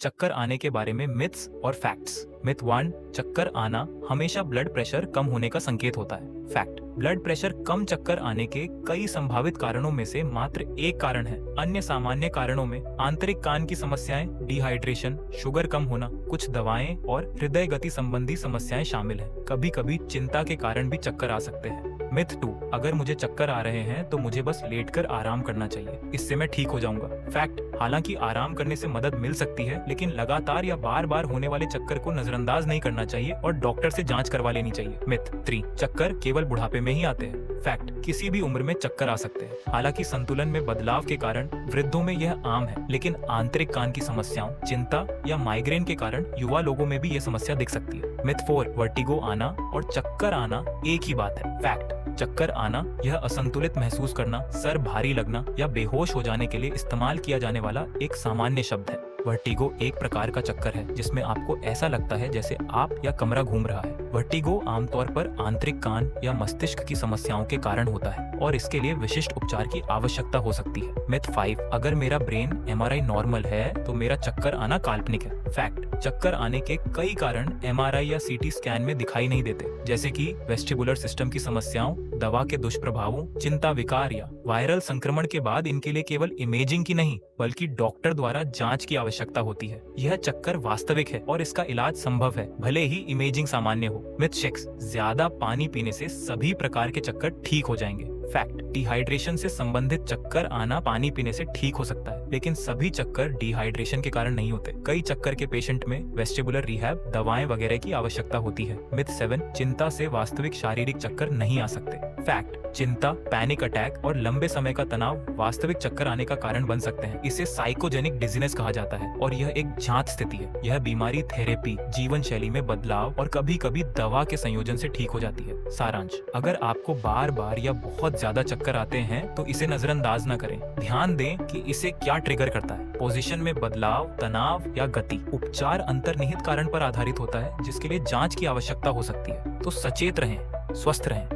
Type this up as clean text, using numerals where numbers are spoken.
चक्कर आने के बारे में मिथ्स और फैक्ट्स। मिथ 1, चक्कर आना हमेशा ब्लड प्रेशर कम होने का संकेत होता है। फैक्ट, ब्लड प्रेशर कम चक्कर आने के कई संभावित कारणों में से मात्र एक कारण है। अन्य सामान्य कारणों में आंतरिक कान की समस्याएं, डिहाइड्रेशन, शुगर कम होना, कुछ दवाएं और हृदय गति संबंधी समस्याएं शामिल हैं। कभी कभी चिंता के कारण भी चक्कर आ सकते हैं। मिथ 2, अगर मुझे चक्कर आ रहे हैं तो मुझे बस लेटकर आराम करना चाहिए, इससे मैं ठीक हो जाऊंगा। फैक्ट, हालांकि आराम करने से मदद मिल सकती है, लेकिन लगातार या बार बार होने वाले चक्कर को नजरअंदाज नहीं करना चाहिए और डॉक्टर से जांच करवा लेनी चाहिए। मिथ 3, चक्कर केवल बुढ़ापे में ही आते हैं। फैक्ट, किसी भी उम्र में चक्कर आ सकते हैं। हालांकि संतुलन में बदलाव के कारण वृद्धों में यह आम है, लेकिन आंतरिक कान की समस्याओं, चिंता या माइग्रेन के कारण युवा लोगों में भी यह समस्या दिख सकती है। मिथ 4, वर्टिगो आना और चक्कर आना एक ही बात है। फैक्ट, चक्कर आना यह असंतुलित महसूस करना, सर भारी लगना या बेहोश हो जाने के लिए इस्तेमाल किया जाने वाला एक सामान्य शब्द है। वर्टिगो एक प्रकार का चक्कर है जिसमें आपको ऐसा लगता है जैसे आप या कमरा घूम रहा है। वर्टिगो आमतौर पर आंतरिक कान या मस्तिष्क की समस्याओं के कारण होता है और इसके लिए विशिष्ट उपचार की आवश्यकता हो सकती है। मिथ 5, अगर मेरा ब्रेन MRI नॉर्मल है तो मेरा चक्कर आना काल्पनिक है। फैक्ट, चक्कर आने के कई कारण MRI या CT स्कैन में दिखाई नहीं देते, जैसे कि वेस्टिबुलर सिस्टम की समस्याओं, दवा के दुष्प्रभावों, चिंता विकार या वायरल संक्रमण के बाद इनके लिए केवल इमेजिंग की नहीं बल्कि डॉक्टर द्वारा जांच की आवश्यकता होती है। यह चक्कर वास्तविक है और इसका इलाज संभव है, भले ही इमेजिंग सामान्य हो। मिथ 6, ज्यादा पानी पीने से सभी प्रकार के चक्कर ठीक हो जाएंगे। फैक्ट, डिहाइड्रेशन से संबंधित चक्कर आना पानी पीने से ठीक हो सकता है, लेकिन सभी चक्कर डिहाइड्रेशन के कारण नहीं होते। कई चक्कर के पेशेंट में वेस्टिबुलर रिहैब, दवाएं वगैरह की आवश्यकता होती है। मिथ 7, चिंता से वास्तविक शारीरिक चक्कर नहीं आ सकते। फैक्ट, चिंता, पैनिक अटैक और लंबे समय का तनाव वास्तविक चक्कर आने का कारण बन सकते हैं। इसे साइकोजेनिक डिजीनेस कहा जाता है और यह एक जांच स्थिति है। यह बीमारी थेरेपी, जीवन शैली में बदलाव और कभी कभी दवा के संयोजन से ठीक हो जाती है। सारांश, अगर आपको बार बार या बहुत ज्यादा चक्कर आते हैं तो इसे नजरअंदाज न करें। ध्यान दें कि इसे क्या ट्रिगर करता है, पोजीशन में बदलाव, तनाव या गति। उपचार अंतर्निहित कारण पर आधारित होता है जिसके लिए जांच की आवश्यकता हो सकती है। तो सचेत रहें, स्वस्थ रहें